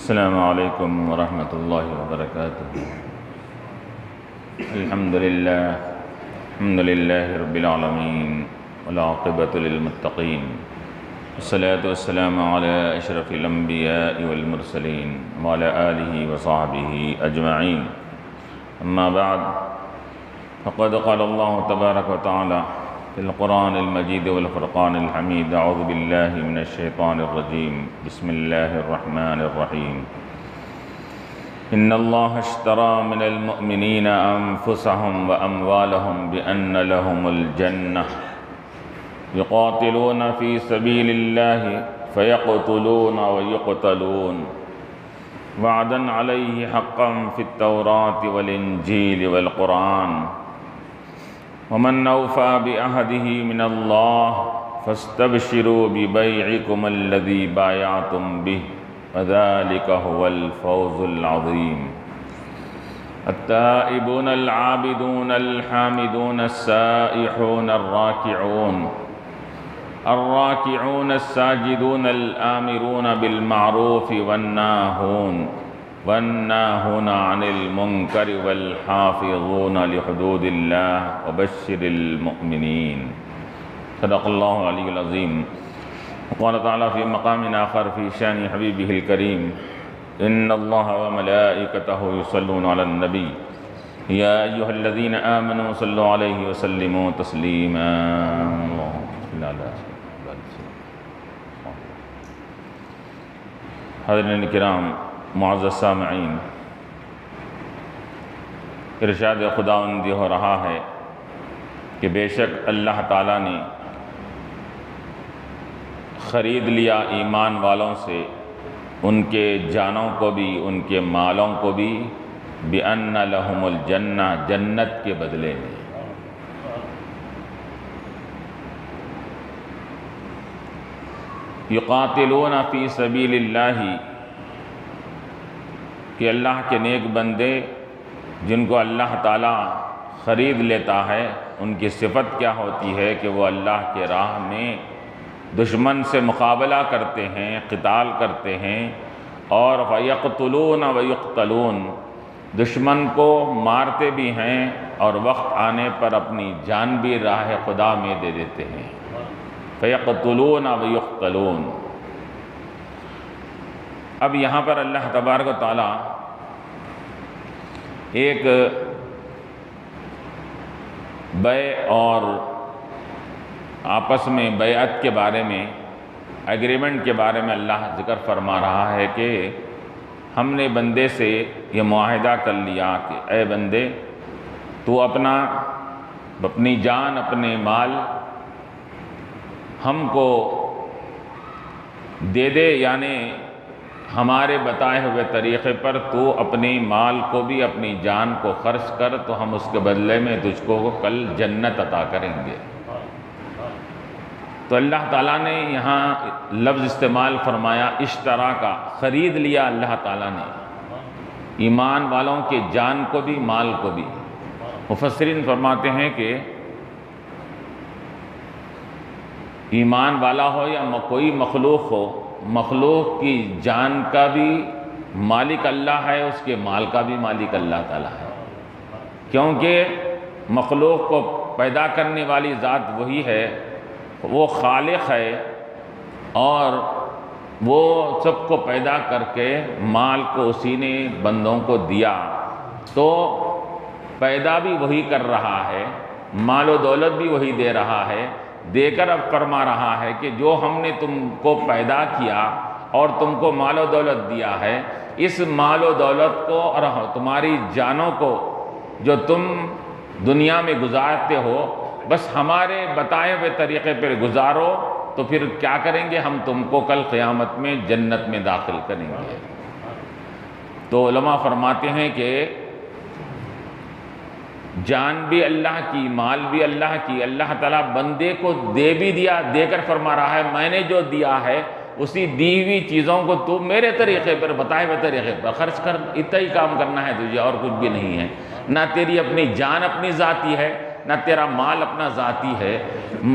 السلام علیکم ورحمۃ اللہ وبرکاتہ۔ الحمد للہ رب العالمین والعاقبۃ للمتقین، والصلاة والسلام علی اشرف الانبیاء والمرسلین وعلی آلہ وصحبہ اجمعین، اما بعد فقد قال اللہ تبارک وتعالی فی القرآن المجید والفرقان الحمید، اعوذ باللہ من الشیطان الرجیم، بسم اللہ الرحمن الرحیم۔ ان اللہ اشترى من المؤمنین انفسهم واموالهم بان لهم الجنہ یقاتلون فی سبیل اللہ فیقتلون ویقتلون وعدا علیہ حقا فی التوراة والانجیل والقرآن، ومن اوفى بعهده من الله فاستبشروا ببيعكم الذي بايعتم به وذلك هو الفوز العظيم۔ التائبون العابدون الحامدون السائحون الراكعون الساجدون الآمرون بالمعروف والناهون عن المنكر والحافظون لحدود الله وبشر المؤمنين۔ صدق الله العلي العظيم۔ وقال تعالى في مقام آخر في شان حبيبه الكريم، إن الله وملائكته يصلون على النبي يا أيها الذين آمنوا صلوا عليه وسلموا تسليما۔ اللهم صل على سيدنا محمد۔ حضرین کرام، معزز سامعین، ارشاد خداوندی ہو رہا ہے کہ بے شک اللہ تعالیٰ نے خرید لیا ایمان والوں سے ان کے جانوں کو بھی، ان کے مالوں کو بھی، بِأَنَّ لَهُمُ الْجَنَّةَ، جنت کے بدلے میں۔ یقاتلون فی سبیل اللہ، کہ اللہ کے نیک بندے جن کو اللہ تعالیٰ خرید لیتا ہے، ان کی صفت کیا ہوتی ہے کہ وہ اللہ کے راہ میں دشمن سے مقابلہ کرتے ہیں، قتال کرتے ہیں، اور فَيَقْتُلُونَ وَيُقْتَلُونَ، دشمن کو مارتے بھی ہیں اور وقت آنے پر اپنی جان بھی راہ خدا میں دے دیتے ہیں۔ فَيَقْتُلُونَ وَيُقْتَلُونَ۔ اب یہاں پر اللہ تبارک و تعالیٰ ایک بیع اور آپس میں بیعت کے بارے میں، ایگریمنٹ کے بارے میں اللہ ذکر فرما رہا ہے کہ ہم نے بندے سے یہ معاہدہ کر لیا کہ اے بندے، تو اپنی جان، اپنے مال ہم کو دے دے، یعنی ہمارے بتائے ہوئے طریقے پر تو اپنی مال کو بھی، اپنی جان کو خرچ کر، تو ہم اس کے بدلے میں تجھ کو کل جنت عطا کریں گے۔ تو اللہ تعالیٰ نے یہاں لفظ استعمال فرمایا اشترا کا، خرید لیا اللہ تعالیٰ نے ایمان والوں کے جان کو بھی، مال کو بھی۔ مفسرین فرماتے ہیں کہ ایمان والا ہو یا کوئی مخلوق ہو، مخلوق کی جان کا بھی مالک اللہ ہے، اس کے مال کا بھی مالک اللہ تعالیٰ ہے، کیونکہ مخلوق کو پیدا کرنے والی ذات وہی ہے، وہ خالق ہے، اور وہ سب کو پیدا کر کے مال کو اسی نے بندوں کو دیا، تو پیدا بھی وہی کر رہا ہے، مال و دولت بھی وہی دے رہا ہے، دے کر اب فرما رہا ہے کہ جو ہم نے تم کو پیدا کیا اور تم کو مال و دولت دیا ہے، اس مال و دولت کو اور تمہاری جانوں کو جو تم دنیا میں گزارتے ہو، بس ہمارے بتائے ہوئے طریقے پر گزارو، تو پھر کیا کریں گے؟ ہم تم کو کل قیامت میں جنت میں داخل کریں گے۔ تو علماء فرماتے ہیں کہ جان بھی اللہ کی، مال بھی اللہ کی، اللہ تعالیٰ بندے کو دے بھی دیا، دے کر فرما رہا ہے میں نے جو دیا ہے اسی دی ہوئی چیزوں کو تو میرے طریقے پر، بتائے ہوئے طریقے پر خرچ کر، اتنا ہی کام کرنا ہے تجھے، اور کچھ بھی نہیں ہے۔ نہ تیری اپنی جان اپنی ذاتی ہے، نہ تیرا مال اپنا ذاتی ہے،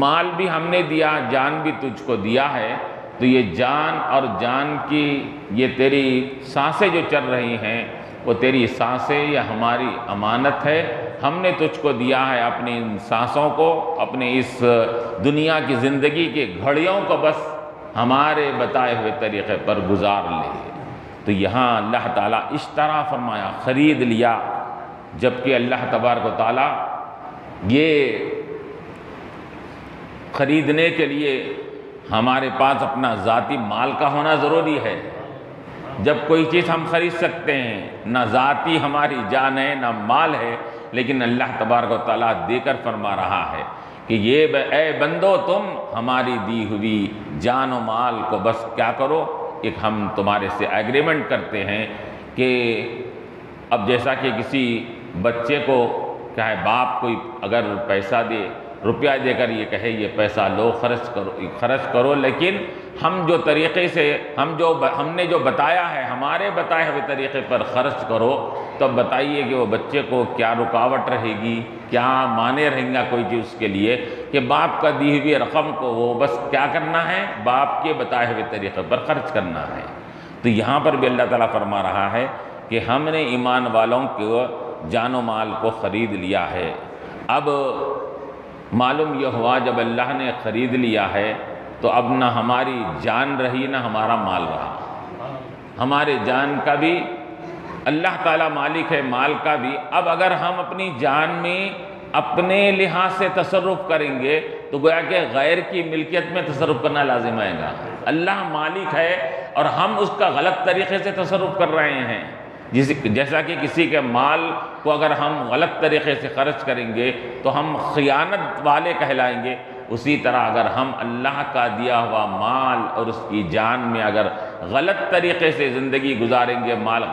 مال بھی ہم نے دیا، جان بھی تجھ کو دیا ہے، تو یہ جان اور جان کی یہ تیری سانسیں جو چل رہی ہیں وہ تیری سانسیں یا ہماری امانت ہے، ہم نے تجھ کو دیا ہے اپنی ان سانسوں کو، اپنے اس دنیا کی زندگی کی گھڑیوں کو بس ہمارے بتائے ہوئے طریقے پر گزار لے۔ تو یہاں اللہ تعالیٰ اشترا فرمایا، خرید لیا، جبکہ اللہ تبارک و تعالیٰ یہ خریدنے کے لیے ہمارے پاس اپنا ذاتی مال کا ہونا ضروری ہے۔ جب کوئی چیز ہم خرید سکتے ہیں، نہ ذاتی ہماری جان ہے نہ مال ہے، لیکن اللہ تبارک و تعالیٰ دے کر فرما رہا ہے کہ یہ اے بندو تم ہماری دی ہوئی جان و مال کو بس کیا کرو، ایک ہم تمہارے سے ایگریمنٹ کرتے ہیں کہ اب جیسا کہ کسی بچے کو کیا ہے باپ کوئی اگر پیسہ دے، روپیہ دے کر یہ کہے یہ پیسہ لو خرچ کرو، لیکن ہم جو طریقے سے ہم نے جو بتایا ہے ہمارے بتائے ہوئے طریقے پر خرچ کرو، تو اب بتائیے کہ وہ بچے کو کیا رکاوٹ رہے گی، کیا مانے رہیں گا کوئی چیز اس کے لیے کہ باپ کا دی ہوئی رقم کو وہ بس کیا کرنا ہے، باپ کے بتائے ہوئے طریقے پر خرچ کرنا ہے۔ تو یہاں پر بھی اللہ تعالیٰ فرما رہا ہے کہ ہم نے ایمان والوں کو جان و مال کو خرید لیا ہے۔ اب معلوم یہ ہوا جب اللہ نے خرید لیا ہے تو اب نہ ہماری جان رہی نہ ہمارا مال رہا۔ ہمارے جان کا بھی اللہ تعالیٰ مالک ہے، مال کا بھی۔ اب اگر ہم اپنی جان میں اپنے لحاظ سے تصرف کریں گے تو گویا کہ غیر کی ملکیت میں تصرف کرنا لازم آئے گا۔ اللہ مالک ہے اور ہم اس کا غلط طریقے سے تصرف کر رہے ہیں، جیسا کہ کسی کے مال کو اگر ہم غلط طریقے سے خرچ کریں گے تو ہم خیانت والے کہلائیں گے، اسی طرح اگر ہم اللہ کا دیا ہوا مال اور اس کی جان میں اگر غلط طریقے سے زندگی گزاریں گے، مال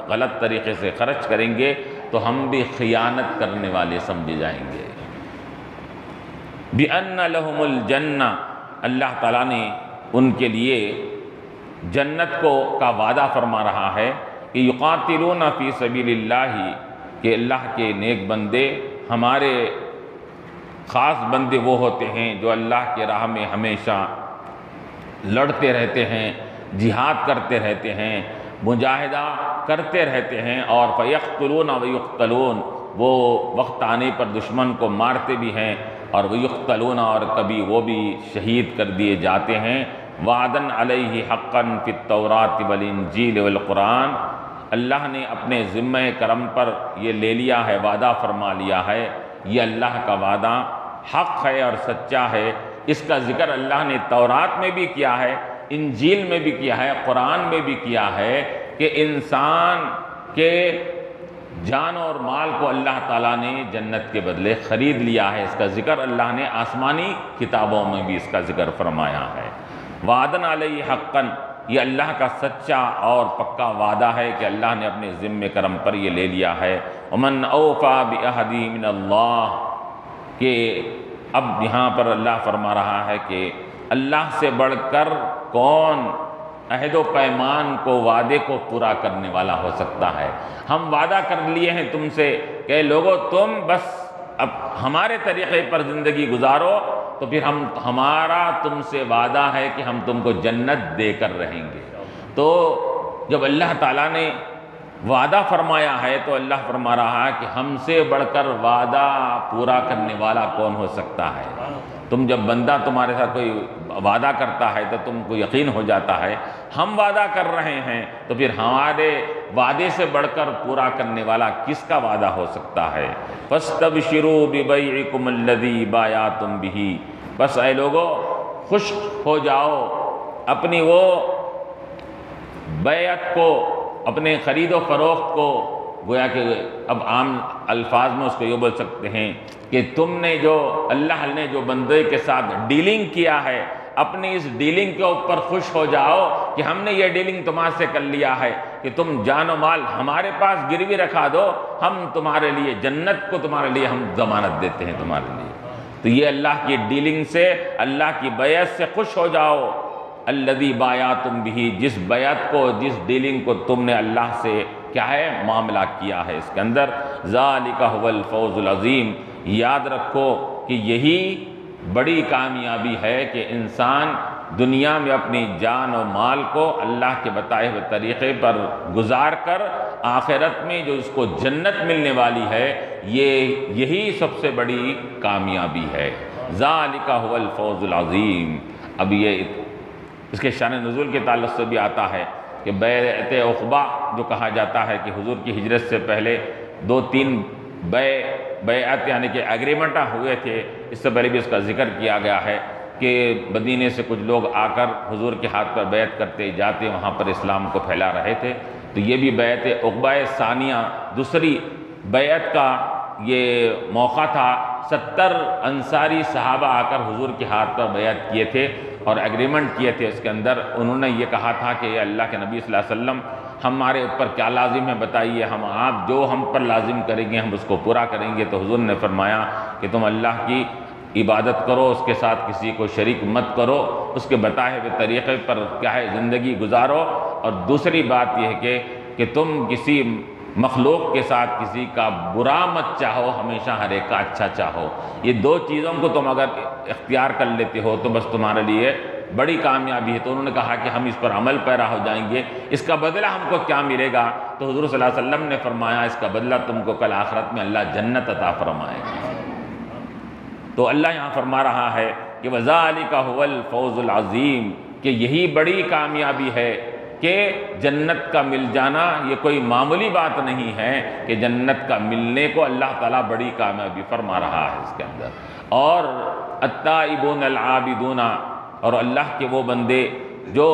غلط طریقے سے خرچ کریں گے تو ہم بھی خیانت کرنے والے سمجھے جائیں گے۔ بِأَنَّ لَهُمُ الْجَنَّةَ، اللہ تعالیٰ نے ان کے لیے جنت کا وعدہ فرما رہا ہے کہ یقاتلون فی سبیل اللہ، کہ اللہ کے نیک بندے، ہمارے خاص بندے وہ ہوتے ہیں جو اللہ کے راہ میں ہمیشہ لڑتے رہتے ہیں، جہاد کرتے رہتے ہیں، مجاہدہ کرتے رہتے ہیں، اور فیقتلون ویقتلون، وہ وقت آنے پر دشمن کو مارتے بھی ہیں، اور ویقتلون، اور کبھی وہ بھی شہید کر دیے جاتے ہیں۔ وعدن علیہ حقا فی التوراۃ والانجیل والقرآن، اللہ نے اپنے ذمہ کرم پر یہ لے لیا ہے، وعدہ فرما لیا ہے، یہ اللہ کا وعدہ حق ہے اور سچا ہے۔ اس کا ذکر اللہ نے تورات میں بھی کیا ہے، انجیل میں بھی کیا ہے، قرآن میں بھی کیا ہے کہ انسان کے جان اور مال کو اللہ تعالیٰ نے جنت کے بدلے خرید لیا ہے۔ اس کا ذکر اللہ نے آسمانی کتابوں میں بھی اس کا ذکر فرمایا ہے۔ وعدن علیہ حقا، یہ اللہ کا سچا اور پکا وعدہ ہے کہ اللہ نے اپنے ذمہ کرم پر یہ لے لیا ہے۔ ومن اوفی بعہدہ من اللہ، کہ اب یہاں پر اللہ فرما رہا ہے کہ اللہ سے بڑھ کر کون عہد و پیمان کو، وعدے کو پورا کرنے والا ہو سکتا ہے۔ ہم وعدہ کر لیے ہیں تم سے کہ لوگو تم بس اب ہمارے طریقے پر زندگی گزارو، تو پھر ہمارا تم سے وعدہ ہے کہ ہم تم کو جنت دے کر رہیں گے۔ تو جب اللہ تعالیٰ نے وعدہ فرمایا ہے تو اللہ فرما رہا ہے کہ ہم سے بڑھ کر وعدہ پورا کرنے والا کون ہو سکتا ہے۔ تم جب بندہ تمہارے ساتھ کوئی وعدہ کرتا ہے تو تم کو یقین ہو جاتا ہے ہم وعدہ کر رہے ہیں، تو پھر ہمارے وعدے سے بڑھ کر پورا کرنے والا کس کا وعدہ ہو سکتا ہے۔ فَاسْتَبْشِرُوا بِبَيْعِكُمُ الَّذِي بَایَعْتُمْ بِهِ، بس اے لوگو خوش ہو جاؤ اپنی وہ بیعت کو، اپنے خرید و فروخت کو، گویا کہ اب عام الفاظ میں اس کو یہ بول سکتے ہیں کہ تم نے جو اللہ نے جو بندے کے ساتھ ڈیلنگ کیا ہے، اپنی اس ڈیلنگ کے اوپر خوش ہو جاؤ کہ ہم نے یہ ڈیلنگ تمہارے سے کر لیا ہے کہ تم جان و مال ہمارے پاس گروی رکھا دو، ہم تمہارے لیے جنت کو تمہارے لیے ہم ضمانت دیتے ہیں تمہارے لیے۔ تو یہ اللہ کی ڈیلنگ سے، اللہ کی بیعت سے خوش ہو جاؤ۔ الذی بایعتم بہ، جس بیعت کو، جس ڈیلنگ کو تم نے اللہ سے کیا ہے معاملہ کیا ہے، اس کے اندر ذالک هو الفوز العظیم۔ یاد رکھو کہ یہی بڑی کامیابی ہے کہ انسان دنیا میں اپنی جان و مال کو اللہ کے بتائے ہوئے طریقے پر گزار کر آخرت میں جو اس کو جنت ملنے والی ہے، یہی سب سے بڑی کامیابی ہے۔ ذالک هو الفوز العظیم۔ اب یہ اس کے شان نزول کے تعلق سے بھی آتا ہے کہ بیعت عقبہ جو کہا جاتا ہے کہ حضور کی ہجرت سے پہلے 2-3 بیعت یعنی کہ ایگریمنٹ ہوئے تھے، اس سے پہلے بھی اس کا ذکر کیا گیا ہے کہ مدینے سے کچھ لوگ آ کر حضور کے ہاتھ پر بیعت کرتے جاتے، وہاں پر اسلام کو پھیلا رہے تھے۔ تو یہ بھی بیعت عقبہ ثانیہ دوسری بیعت کا یہ موقع تھا۔ 70 انصاری صحابہ آ کر حضور کے ہاتھ پر بیعت کیے تھے اور ایگریمنٹ کیے تھے۔ اس کے اندر انہوں نے یہ کہا تھا کہ اے اللہ کے نبی صلی اللہ علیہ وسلم، ہمارے اوپر کیا لازم ہے بتائیے، آپ جو ہم پر لازم کریں گے ہم اس کو پورا کریں گے۔ تو حضور نے فرمایا کہ تم اللہ کی عبادت کرو، اس کے ساتھ کسی کو شریک مت کرو، اس کے بتائے ہوئے طریقے پر کیا ہے زندگی گزارو، اور دوسری بات یہ ہے کہ تم کسی مخلوق کے ساتھ کسی کا برا مت چاہو، ہمیشہ ہر ایک کا اچھا چاہو۔ یہ 2 چیزوں کو تم اگر اختیار کر لیتے ہو تو بس تمہارے لیے بڑی کامیابی ہے۔ تو انہوں نے کہا کہ ہم اس پر عمل پیرا ہو جائیں گے، اس کا بدلہ ہم کو کیا ملے گا؟ تو حضور صلی اللہ علیہ وسلم نے فرمایا اس کا بدلہ تم کو کل آخرت میں اللہ جنت عطا فرمائے گا۔ تو اللہ یہاں فرما رہا ہے کہ وَذَلِكَ هُوَ الْفَوْزُ الْعَظِيمُ، کہ یہی بڑی کامیابی ہے کہ جنت کا مل جانا یہ کوئی معمولی بات نہیں ہے کہ جنت کا ملنے کو اللہ تعالیٰ بڑی کامیابی فرما رہا ہے اس کے اندر۔ اور التائبون العابدون، اور اللہ کے وہ بندے جو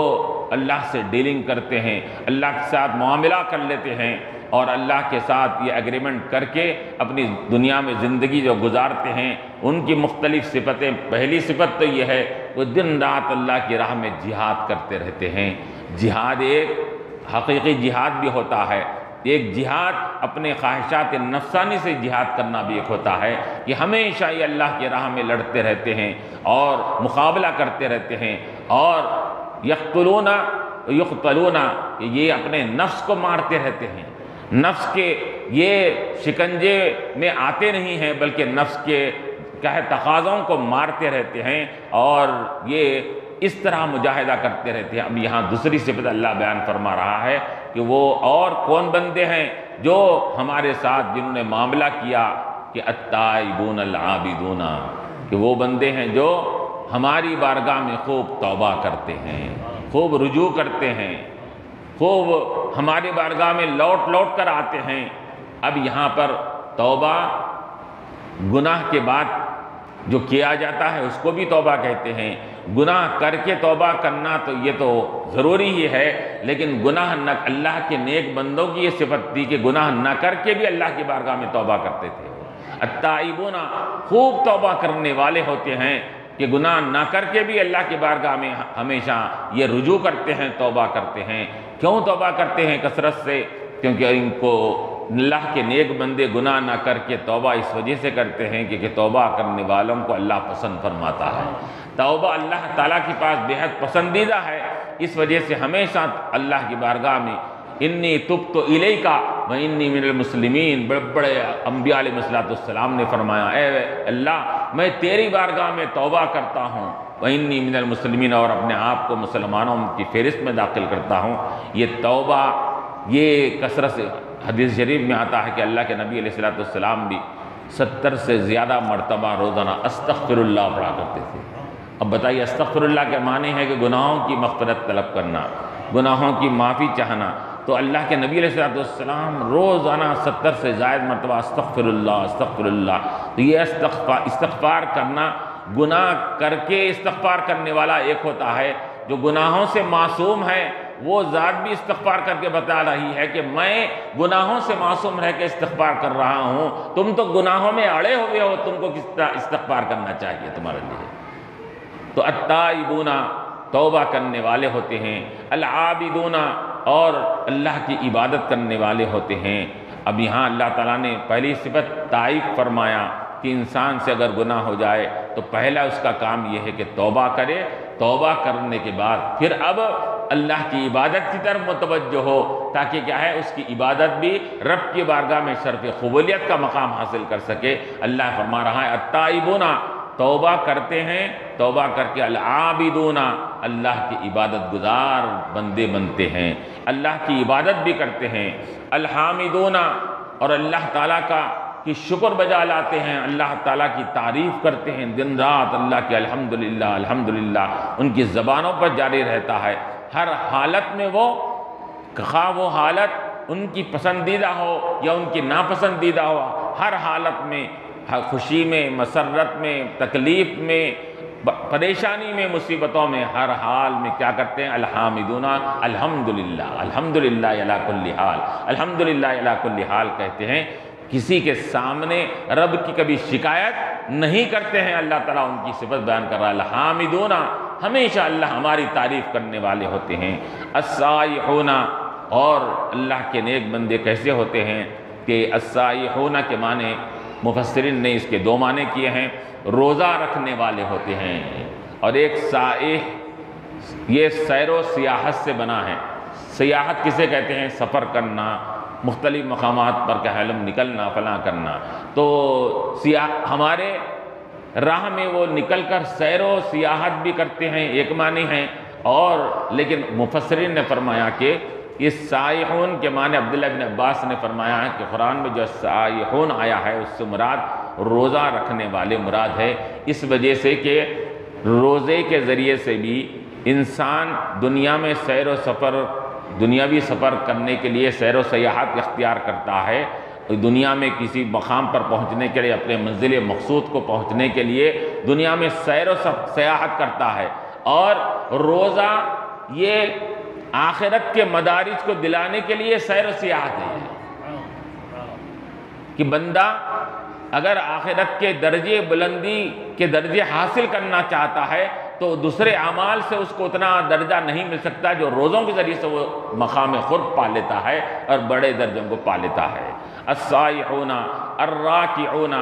اللہ سے ڈیلنگ کرتے ہیں، اللہ کے ساتھ معاملہ کر لیتے ہیں اور اللہ کے ساتھ یہ ایگریمنٹ کر کے اپنی دنیا میں زندگی جو گزارتے ہیں، ان کی مختلف صفتیں۔ پہلی صفت تو یہ ہے وہ دن رات اللہ کی راہ میں جہاد کرتے رہتے ہیں۔ جہاد ایک حقیقی جہاد بھی ہوتا ہے، ایک جہاد اپنے خواہشات نفسانی سے جہاد کرنا بھی ایک ہوتا ہے کہ ہمیشہ یہ اللہ کی راہ میں لڑتے رہتے ہیں اور مقابلہ کرتے رہتے ہیں، اور یقتلون کہ یہ اپنے نفس کو مارتے رہتے ہیں، نفس کے یہ شکنجے میں آتے نہیں ہیں بلکہ نفس کے تقاضوں کو مارتے رہتے ہیں، اور یہ اس طرح مجاہدہ کرتے رہتے ہیں۔ اب یہاں دوسری صفت اللہ بیان فرما رہا ہے کہ وہ اور کون بندے ہیں جو ہمارے ساتھ جنہوں نے معاملہ کیا کہ التائبون العابدون، کہ وہ بندے ہیں جو ہماری بارگاہ میں خوب توبہ کرتے ہیں، خوب رجوع کرتے ہیں، خوب ہماری بارگاہ میں لوٹ لوٹ کر آتے ہیں۔ اب یہاں پر توبہ گناہ کے بعد جو کیا جاتا ہے اس کو بھی توبہ کہتے ہیں۔ گناہ کر کے توبہ کرنا تو یہ تو ضروری ہی ہے، لیکن گناہ نہ، اللہ کے نیک بندوں کی یہ صفت تھی کہ گناہ نہ کر کے بھی اللہ کی بارگاہ میں توبہ کرتے تھے۔ التائبون خوب توبہ کرنے والے ہوتے ہیں کہ گناہ نہ کر کے بھی اللہ کی بارگاہ میں ہمیشہ یہ رجوع کرتے ہیں، توبہ کرتے ہیں۔ کیوں توبہ کرتے ہیں کثرت سے؟ کیونکہ ان کو اللہ کے نیک بندے گناہ نہ کر کے توبہ اس وجہ سے کرتے ہیں کہ توبہ کرنے والوں کو اللہ پسند فرماتا ہے۔ توبہ اللہ تعالیٰ کے پاس بہت پسندیدہ ہے، اس وجہ سے ہمیشہ اللہ کی بارگاہ میں انی تبت الیک وانی من المسلمین، بڑے بڑے انبیاء علیہ السلام نے فرمایا اے اللہ میں تیری بارگاہ میں توبہ کرتا ہوں، وانی من المسلمین، اور اپنے آپ کو مسلمانوں کی فہرست میں داخل کرتا ہوں۔ یہ توبہ یہ کثرت سے حدیث شریف میں آتا ہے کہ اللہ کے نبی علیہ السلام بھی 70 سے زیادہ مرتبہ روزانہ استغفر اللہ پڑھا کرتے تھے۔ اب بتائیے استغفر اللہ کے معنی ہے کہ گناہوں کی مغفرت طلب کرنا، گناہوں کی معافی چاہنا۔ تو اللہ کے نبی علیہ السلام روزانہ 70 سے زائد مرتبہ استغفر اللہ۔ تو یہ استغفار کرنا، گناہ کر کے استغفار کرنے والا ایک ہوتا ہے جو گناہوں سے معصوم ہے، وہ ذات بھی استغفار کر کے بتا رہی ہے کہ میں گناہوں سے معصوم رہ کے استغفار کر رہا ہوں، تم تو گناہوں میں اڑے ہوئے ہو، تم کو کس طرح استغفار کرنا چاہیے تمہارے لیے۔ تو التائبون توبہ کرنے والے ہوتے ہیں، العابدون اور اللہ کی عبادت کرنے والے ہوتے ہیں۔ اب یہاں اللہ تعالیٰ نے پہلی صفت تائب فرمایا کہ انسان سے اگر گناہ ہو جائے تو پہلا اس کا کام یہ ہے کہ توبہ کرے، توبہ کرنے کے بعد پھر اب اللہ کی عبادت کی طرف متوجہ ہو، تاکہ کیا ہے اس کی عبادت بھی رب کی بارگاہ میں شرف قبولیت کا مقام حاصل کر سکے۔ اللہ فرما رہا ہے التائبون توبہ کرتے ہیں، توبہ کر کے العابدون اللہ کی عبادت گزار بندے بنتے ہیں، اللہ کی عبادت بھی کرتے ہیں، الحامدون اور اللہ تعالیٰ کی شکر بجا لاتے ہیں، اللہ تعالیٰ کی تعریف کرتے ہیں، دن رات اللہ کی الحمدللہ الحمدللہ ان کی زبانوں پر جاری رہتا ہے، ہر حالت میں خواہ وہ حالت ان کی پسندیدہ ہو یا ان کی ناپسندیدہ ہو، ہر حالت میں، خوشی میں، مسرت میں، تکلیف میں، پریشانی میں، مصیبتوں میں، ہر حال میں کیا کرتے ہیں؟ الحامدون الحمدللہ الحمدللہ علی کل حال، الحمدللہ علی کل حال کہتے ہیں، کسی کے سامنے رب کی کبھی شکایت نہیں کرتے ہیں، اللہ تعالیٰ ان کی صفت بیان کر رہا ہے، الحامدون ہمیشہ اللہ ہماری تعریف کرنے والے ہوتے ہیں، السائحون اور اللہ کے نیک بندے کیسے ہوتے ہیں کہ السائحون کے معنی مفسرین نے اس کے دو معنی کیے ہیں، روزہ رکھنے والے ہوتے ہیں، اور ایک سائح یہ سیر و سیاحت سے بنا ہے، سیاحت کسے کہتے ہیں؟ سفر کرنا، مختلف مقامات پر کہ علم نکلنا، فلاں کرنا، تو ہمارے راہ میں وہ نکل کر سیر و سیاحت بھی کرتے ہیں، ایک معنی ہیں، اور لیکن مفسرین نے فرمایا کہ اس سائحون کے معنی عبداللہ بن عباس نے فرمایا ہے کہ قرآن میں جو سائحون آیا ہے اس سے مراد روزہ رکھنے والے مراد ہے، اس وجہ سے کہ روزے کے ذریعے سے بھی انسان دنیا میں سیر و سفر، دنیاوی سفر کرنے کے لیے سیر و سیاحت اختیار کرتا ہے، دنیا میں کسی مقام پر پہنچنے کے لیے، اپنے منزل مقصود کو پہنچنے کے لیے دنیا میں سیر و سیاحت کرتا ہے، اور روزہ یہ آخرت کے مدارج کو دلانے کے لیے سیر و سیاحت ہے کہ بندہ اگر آخرت کے درجے بلندی کے درجے حاصل کرنا چاہتا ہے تو دوسرے اعمال سے اس کو اتنا درجہ نہیں مل سکتا جو روزوں کے ذریعے سے وہ مقام خرد پا لیتا ہے اور بڑے درجوں کو پا لیتا ہے۔ السائحون الراکعون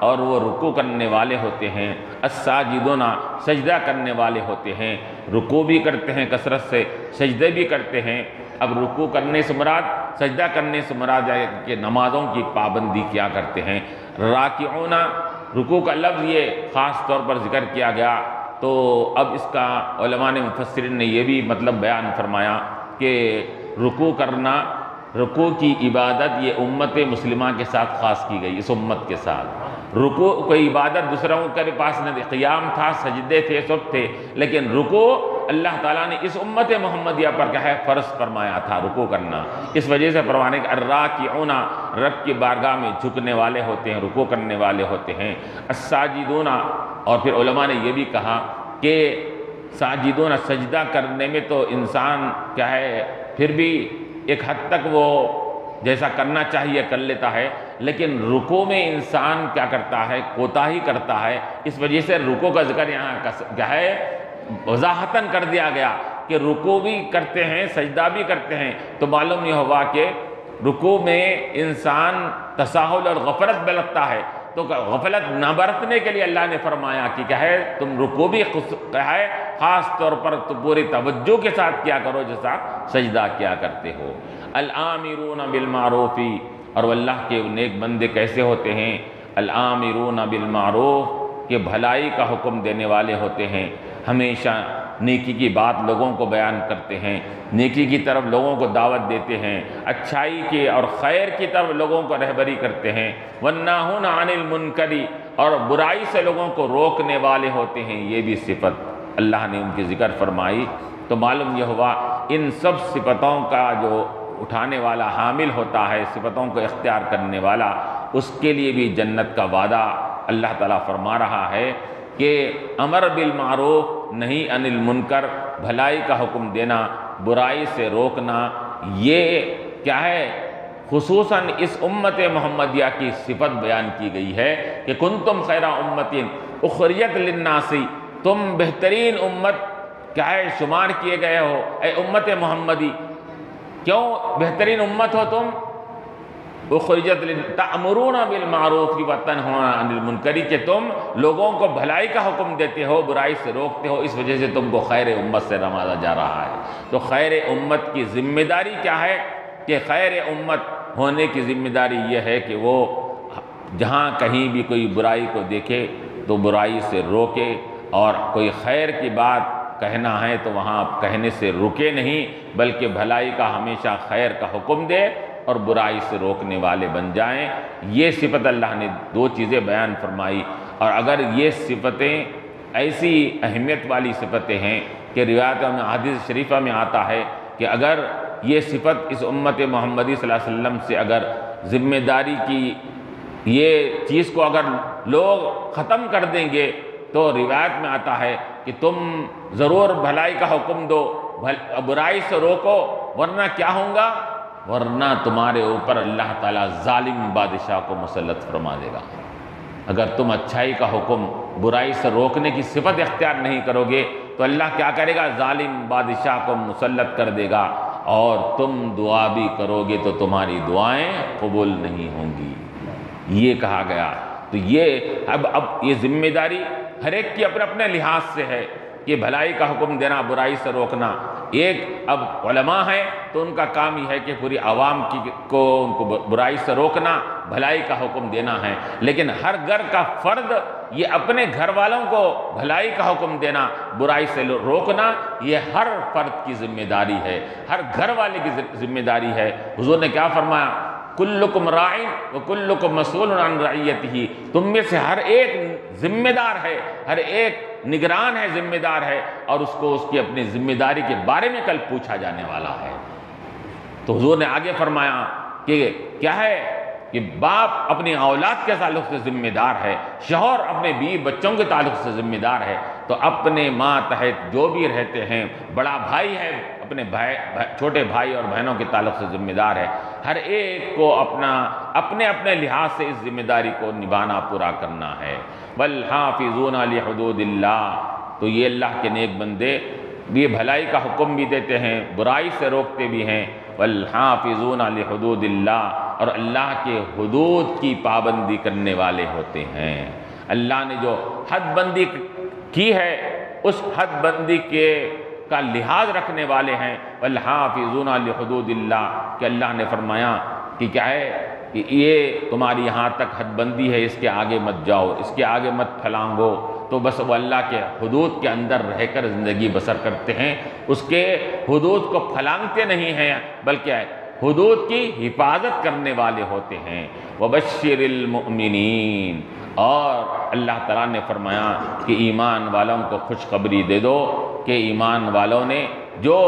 اور وہ رکوع کرنے والے ہوتے ہیں، الساجدون سجدہ کرنے والے ہوتے ہیں، رکوع بھی کرتے ہیں کثرت سے، سجدے بھی کرتے ہیں۔ اب رکوع کرنے سے مراد، سجدہ کرنے سے مراد ہے کہ نمازوں کی پابندی کیا کرتے ہیں۔ راکعون رکوع کا لفظ یہ خاص طور پر ذکر کیا گیا، تو اب اس کا علماء نے مفسرین نے یہ بھی مطلب بیان فرمایا کہ رکوع کرنا، رکوع کی عبادت یہ امت مسلمہ کے ساتھ خاص کی گئی، اس امت کے ساتھ۔ رکوع کوئی عبادت دوسروں کے پاس نہیں، قیام تھا، سجدے تھے، سب تھے، لیکن رکوع اللہ تعالیٰ نے اس امت محمدیہ پر کیا ہے فرض فرمایا تھا رکوع کرنا، اس وجہ سے فرمانے کہ الراکعون رب کی بارگاہ میں جھکنے والے ہوتے ہیں، رکوع کرنے والے ہوتے ہیں۔ الساجدون اور پھر علماء نے یہ بھی کہا کہ ساجدون سجدہ کرنے میں تو انسان کیا ہے پھر بھی ایک حد تک وہ جیسا کرنا چاہیے کر لیتا ہے، لیکن رکوع میں انسان کیا کرتا ہے کوتاہی کرتا ہے، اس وجہ سے رکوع کا ذکر یہاں کیا ہے وضاحتاً کر دیا گیا کہ رکوع بھی کرتے ہیں سجدہ بھی کرتے ہیں، تو معلوم یہ ہوا کہ رکوع میں انسان تساہل اور غفلت برتتا ہے، تو غفلت نہ برتنے کے لیے اللہ نے فرمایا کہ کیا ہے تم رکوع بھی کیا ہے خاص طور پر تو پوری توجہ کے ساتھ کیا کرو جیسا سجدہ کیا کرتے ہو۔ الآمرون بالمعروف اور اللہ کے نیک بندے کیسے ہوتے ہیں؟ الآمرون بالمعروف کہ بھلائی کا حکم دینے والے ہوتے ہیں، ہمیشہ نیکی کی بات لوگوں کو بیان کرتے ہیں، نیکی کی طرف لوگوں کو دعوت دیتے ہیں، اچھائی کی اور خیر کی طرف لوگوں کو رہبری کرتے ہیں، والناہون عن المنکر اور برائی سے لوگوں کو روکنے والے ہوتے ہیں، یہ بھی صفت اللہ نے ان کی ذکر فرمائی۔ تو معلوم یہ ہوا ان سب صفتوں کا جو اٹھانے والا حامل ہوتا ہے، صفتوں کو اختیار کرنے والا، اس کے لیے بھی جنت کا وعدہ اللہ تعالیٰ فرما رہا ہے کہ امر بالمعروف نہی عن المنکر، بھلائی کا حکم دینا، برائی سے روکنا، یہ کیا ہے خصوصاً اس امت محمدیہ کی صفت بیان کی گئی ہے کہ کنتم خیر امت اخرجت للناس، تم بہترین امت کیا ہے شمار کیے گئے ہو اے امت محمدی۔ کیوں بہترین امت ہو تم؟ اخرجت تأمرون بالمعروف وتنہون عن المنکر کہ تم لوگوں کو بھلائی کا حکم دیتے ہو، برائی سے روکتے ہو، اس وجہ سے تم کو خیر امت سے نوازا جا رہا ہے۔ تو خیر امت کی ذمہ داری کیا ہے کہ خیر امت ہونے کی ذمہ داری یہ ہے کہ وہ جہاں کہیں بھی کوئی برائی کو دیکھے تو برائی سے روکے، اور کوئی خیر کی بات کہنا ہے تو وہاں کہنے سے رکے نہیں، بلکہ بھلائی کا ہمیشہ خیر کا حکم دے اور برائی سے روکنے والے بن جائیں۔ یہ صفت اللہ نے دو چیزیں بیان فرمائی، اور اگر یہ صفتیں ایسی اہمیت والی صفتیں ہیں کہ روایت میں حدیث شریفہ میں آتا ہے کہ اگر یہ صفت اس امت محمدی صلی اللہ علیہ وسلم سے اگر ذمہ داری کی یہ چیز کو اگر لوگ ختم کر دیں گے تو روایت میں آتا ہے کہ تم ضرور بھلائی کا حکم دو، برائی سے روکو، ورنہ کیا ہوگا؟ ورنہ تمہارے اوپر اللہ تعالیٰ ظالم بادشاہ کو مسلط فرما دے گا۔ اگر تم اچھائی کا حکم برائی سے روکنے کی صفت اختیار نہیں کرو گے تو اللہ کیا کرے گا؟ ظالم بادشاہ کو مسلط کر دے گا، اور تم دعا بھی کرو گے تو تمہاری دعائیں قبول نہیں ہوں گی، یہ کہا گیا۔ تو یہ اب یہ ذمہ داری ہر ایک کی اپنے اپنے لحاظ سے ہے کہ بھلائی کا حکم دینا، برائی سے روکنا۔ ایک اب علماء ہیں تو ان کا کام یہ ہے کہ پوری عوام کو ان کو برائی سے روکنا، بھلائی کا حکم دینا ہے، لیکن ہر گھر کا فرد یہ اپنے گھر والوں کو بھلائی کا حکم دینا، برائی سے روکنا، یہ ہر فرد کی ذمہ داری ہے، ہر گھر والے کی ذمہ داری ہے۔ حضور نے کیا فرمایا؟ کلکم راعٍ وکلکم مسئول عن رعیتہ، تم میں سے ہر ایک ذمہ دار ہے، ہر ایک نگران ہے، ذمہ دار ہے، اور اس کو اس کی اپنی ذمہ داری کے بارے میں کل پوچھا جانے والا ہے۔ تو حضور نے آگے فرمایا کہ کیا ہے کہ باپ اپنی اولاد کے تعلق سے ذمہ دار ہے، شوہر اپنے بیوی بچوں کے تعلق سے ذمہ دار ہے، تو اپنے ماں تحت جو بھی رہتے ہیں، بڑا بھائی ہے اپنے چھوٹے بھائی اور بہنوں کے تعلق سے ذمہ دار ہے۔ ہر ایک کو اپنے اپنے لحاظ سے اس ذمہ داری کو نبھانا، پورا کرنا ہے۔ وَالْحَافِظُونَ لِحُدُودِ اللَّهِ، تو یہ اللہ کے نیک بندے یہ بھلائی کا حکم بھی دیتے ہیں، برائی سے روکتے بھی ہیں۔ وَالْحَافِظُونَ لِحُدُودِ اللَّهِ، اور اللہ کے حدود کی پابندی کرنے والے ہوتے ہیں۔ اللہ نے جو حد بندی کی ہے اس حد بندی کا لحاظ رکھنے والے ہیں۔ وَالْحَافِظُونَ لِحُدُودِ اللَّهِ، کہ اللہ نے فرمایا کہ کیا ہے کہ یہ تمہاری یہاں تک حد بندی ہے، اس کے آگے مت جاؤ، اس کے آگے مت پھلانگو، تو بس وہ اللہ کے حدود کے اندر رہ کر زندگی بسر کرتے ہیں، اس کے حدود کو پھلانگتے نہیں ہیں، بلکہ حدود کی حفاظت کرنے والے ہوتے ہیں۔ وَبَشِّرِ الْمُؤْمِنِينَ، اور اللہ تعالیٰ نے فرمایا کہ ایمان والوں کو خوشخبری دے دو کہ ایمان والوں نے جو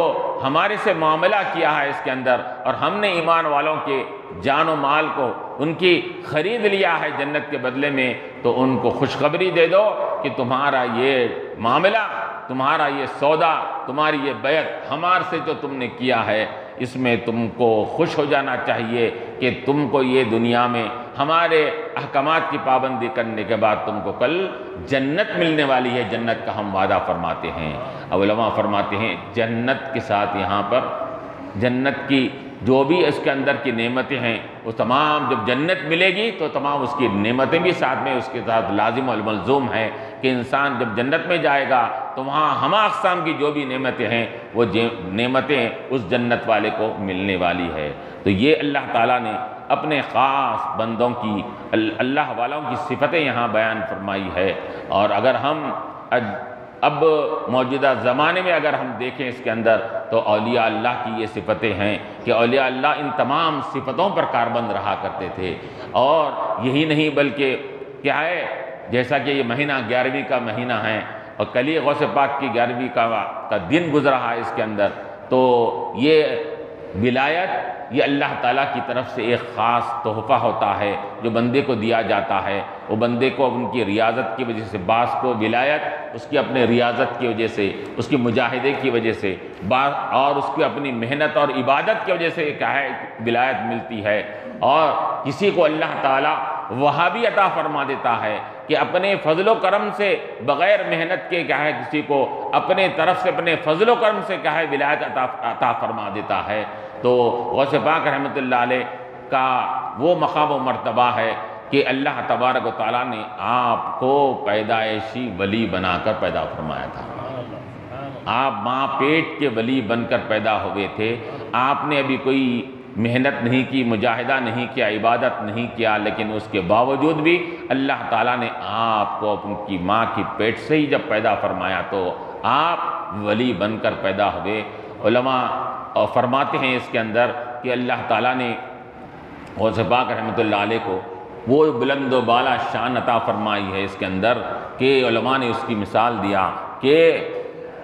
ہمارے سے معاملہ کیا ہے اس کے اندر، اور ہم نے ایمان والوں کے جان و مال کو ان کی خرید لیا ہے جنت کے بدلے میں، تو ان کو خوشخبری دے دو کہ تمہارا یہ معاملہ، تمہارا یہ سودا، تمہاری یہ بیعت ہمارے سے جو تم نے کیا ہے، اس میں تم کو خوش ہو جانا چاہیے کہ تم کو یہ دنیا میں ہمارے احکامات کی پابندی کرنے کے بعد تم کو کل جنت ملنے والی ہے، جنت کا ہم وعدہ فرماتے ہیں۔ علماء فرماتے ہیں جنت کے ساتھ یہاں پر جنت کی جو بھی اس کے اندر کی نعمتیں ہیں وہ تمام جب جنت ملے گی تو تمام اس کی نعمتیں بھی ساتھ میں اس کے ساتھ لازم و ملزوم ہے کہ انسان جب جنت میں جائے گا تو وہاں ہمہ اقسام کی جو بھی نعمتیں ہیں وہ نعمتیں اس جنت والے کو ملنے والی ہے۔ تو یہ اللہ تعالیٰ نے اپنے خاص بندوں کی، اللہ والوں کی صفتیں یہاں بیان فرمائی ہے۔ اور اگر ہم اب موجودہ زمانے میں اگر ہم دیکھیں اس کے اندر تو اولیاء اللہ کی یہ صفتیں ہیں کہ اولیاء اللہ ان تمام صفتوں پر کاربند رہا کرتے تھے۔ اور یہی نہیں بلکہ کیا ہے، جیسا کہ یہ مہینہ 11ویں کا مہینہ ہے اور کل ہی غوث پاک کی 11ویں کا دن گزرا ہے اس کے اندر، تو یہ ولایت یہ اللہ تعالیٰ کی طرف سے ایک خاص تحفہ ہوتا ہے جو بندے کو دیا جاتا ہے۔ وہ بندے کو ان کی ریاضت کی وجہ سے، بعض کو ولایت اس کی اپنے ریاضت کی وجہ سے، اس کی مجاہدے کی وجہ سے، اور اس کی اپنی محنت اور عبادت کی وجہ سے کیا ہے ولایت ملتی ہے، اور کسی کو اللہ تعالیٰ وہاں بھی عطا فرما دیتا ہے کہ اپنے فضل و کرم سے بغیر محنت کے کیا ہے کسی کو اپنے طرف سے اپنے فضل و کرم سے کیا ہے ولایت عطا فرما دیتا ہے۔ تو غوث پاک رحمۃ اللہ علیہ کا وہ مقام و مرتبہ ہے کہ اللہ تبارک و تعالیٰ نے آپ کو پیدائشی ولی بنا کر پیدا فرمایا تھا۔ آپ ماں پیٹ کے ولی بن کر پیدا ہوئے تھے، آپ نے ابھی کوئی محنت نہیں کی، مجاہدہ نہیں کیا، عبادت نہیں کیا، لیکن اس کے باوجود بھی اللہ تعالیٰ نے آپ کو ان کی ماں کی پیٹ سے ہی جب پیدا فرمایا تو آپ ولی بن کر پیدا ہوئے۔ علماء فرماتے ہیں اس کے اندر کہ اللہ تعالیٰ نے غوث پاک رحمۃ اللہ علیہ کو وہ بلند و بالا شان عطا فرمائی ہے اس کے اندر کہ علماء نے اس کی مثال دیا کہ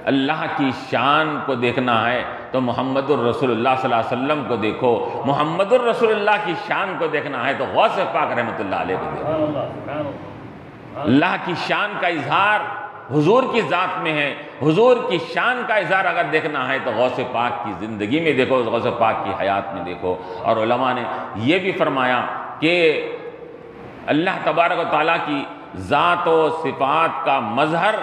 اللہ کی شان کو دیکھنا ہے تو محمد الرسول اللہ صلی اللہ علیہ وسلم کو دیکھو، محمد الرسول اللہ کی شان کو دیکھنا ہے تو غوث پاک رحمۃ اللہ علیہ کو دیکھو۔ اللہ کی شان کا اظہار حضور کی ذات میں ہے، حضور کی شان کا اظہار اگر دیکھنا ہے تو غوث پاک کی زندگی میں دیکھو، غوث پاک کی حیات میں دیکھو۔ اور علماء نے یہ بھی فرمایا کہ اللہ تبارک و تعالیٰ کی ذات و صفات کا مظہر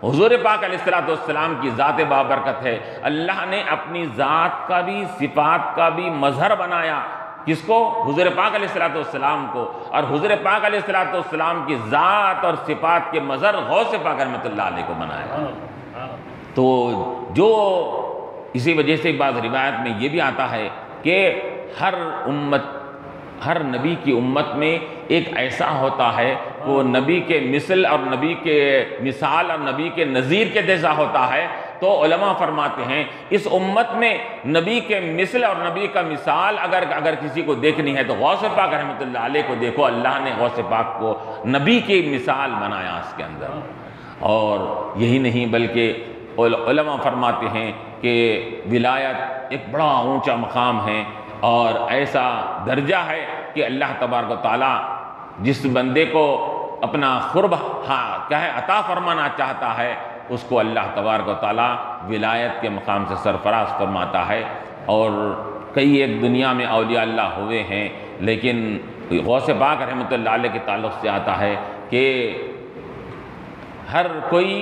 حضور پاک علیہ السلام کی ذات بابرکت ہے۔ اللہ نے اپنی ذات کا بھی صفات کا بھی مظہر بنایا، کس کو؟ حضور پاک علیہ السلام کو، اور حضور پاک علیہ السلام کی ذات اور صفات کے مظہر غوث پاک رحمۃ اللہ علیہ کو بنایا۔ تو جو اسی وجہ سے بعض روایت میں یہ بھی آتا ہے کہ ہر نبی کی امت میں ایک ایسا ہوتا ہے وہ نبی کے مثل اور نبی کے مثال اور نبی کے نظیر کے جیسا ہوتا ہے۔ تو علماء فرماتے ہیں اس امت میں نبی کے مثل اور نبی کا مثال اگر کسی کو دیکھنی ہے تو غوث پاک رحمۃ اللہ علیہ کو دیکھو۔ اللہ نے غوث پاک کو نبی کی مثال بنایا اس کے اندر۔ اور یہی نہیں بلکہ علماء فرماتے ہیں کہ ولایت ایک بڑا اونچا مقام ہے اور ایسا درجہ ہے کہ اللہ تبارک و تعالیٰ جس بندے کو اپنا قرب عطا فرمانا چاہتا ہے اس کو اللہ تبارک و تعالیٰ ولایت کے مقام سے سرفراز فرماتا ہے۔ اور کئی ایک دنیا میں اولیاء اللہ ہوئے ہیں، لیکن غوث پاک رحمۃ اللہ علیہ کے تعلق سے آتا ہے کہ ہر کوئی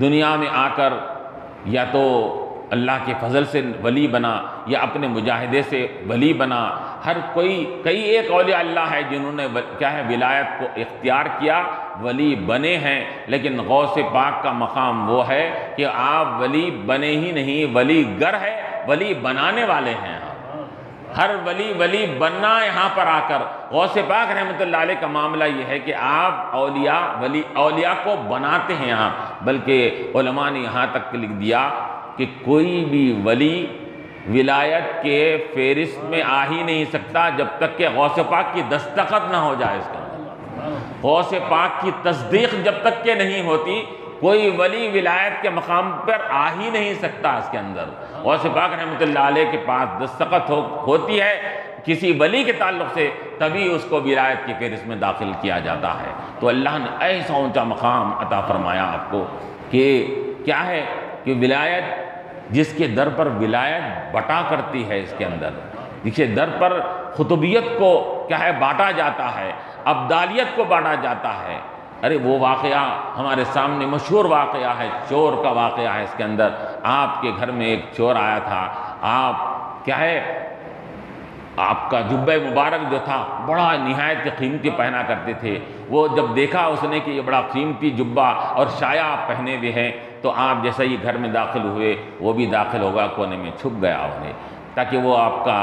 دنیا میں آ کر یا تو اللہ کے فضل سے ولی بنا یا اپنے مجاہدے سے ولی بنا۔ ہر کوئی کئی ایک اولیاء اللہ ہے جنہوں نے ولایت کو اختیار کیا، ولی بنے ہیں، لیکن غوث پاک کا مقام وہ ہے کہ آپ ولی بنے ہی نہیں، ولی گر ہے، ولی بنانے والے ہیں۔ ہر ولی بننا یہاں پر آ کر غوث پاک رحمۃ اللہ علیہ کا معاملہ یہ ہے کہ آپ اولیاء کو بناتے ہیں آپ۔ بلکہ علماء نے یہاں تک لکھ دیا کہ کوئی بھی ولی ولایت کے فہرست میں آ ہی نہیں سکتا جب تک کہ غوث پاک کی دستخط نہ ہو جائے اس کے اندر۔ غوث پاک کی تصدیق جب تک کہ نہیں ہوتی کوئی ولی ولایت کے مقام پر آ ہی نہیں سکتا اس کے اندر۔ غوث پاک رحمۃ اللہ علیہ کے پاس دستخط ہوتی ہے کسی ولی کے تعلق سے، تبھی اس کو ولایت کی فہرست میں داخل کیا جاتا ہے۔ تو اللہ نے ایسا اونچا مقام عطا فرمایا آپ کو کہ کیا ہے کہ ولایت جس کے در پر ولایت بٹا کرتی ہے اس کے اندر، جس کے در پر خطبیت کو بانٹا جاتا ہے، ابدالیت کو بانٹا جاتا ہے۔ ارے وہ واقعہ ہمارے سامنے مشہور واقعہ ہے، چور کا واقعہ ہے اس کے اندر۔ آپ کے گھر میں ایک چور آیا تھا، آپ آپ کا جبہ مبارک جو تھا بڑا نہایت قیمتی پہنا کرتے تھے۔ وہ جب دیکھا اس نے کہ یہ بڑا قیمتی جبہ اور شایا آپ پہنے ہوئے ہیں تو آپ جیسا ہی گھر میں داخل ہوئے وہ بھی داخل ہوگا، کونے میں چھپ گیا انہیں، تاکہ وہ آپ کا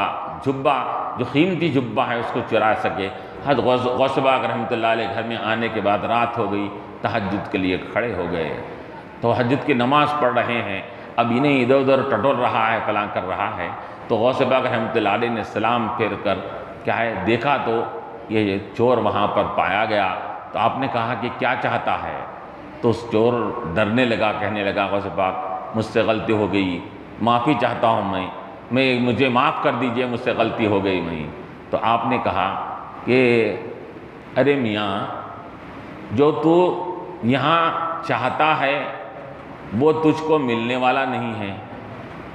جبہ جو قیمتی جبہ ہے اس کو چرا سکے۔ حضرت غوث پاک رحمۃ اللہ علیہ گھر میں آنے کے بعد رات ہو گئی، تہجد کے لیے کھڑے ہو گئے، تو تہجد کی نماز پڑھ رہے ہیں، اب انہیں ادھر ادھر ٹٹول رہا ہے، فلاں کر رہا ہے۔ تو غوث پاک رحمۃ اللہ علیہ نے سلام پھیر کر دیکھا تو یہ چور وہاں پر پایا گیا۔ تو آپ نے کہا کہ کیا چاہتا ہے؟ تو اس چور ڈرنے لگا، کہنے لگا غوث پاک مجھ سے غلطی ہو گئی، معافی چاہتا ہوں مجھے معاف کر دیجئے، مجھ سے غلطی ہو گئی میں۔ تو آپ نے کہا کہ ارے میاں، جو تو یہاں چاہتا ہے وہ تجھ کو ملنے والا نہیں ہے،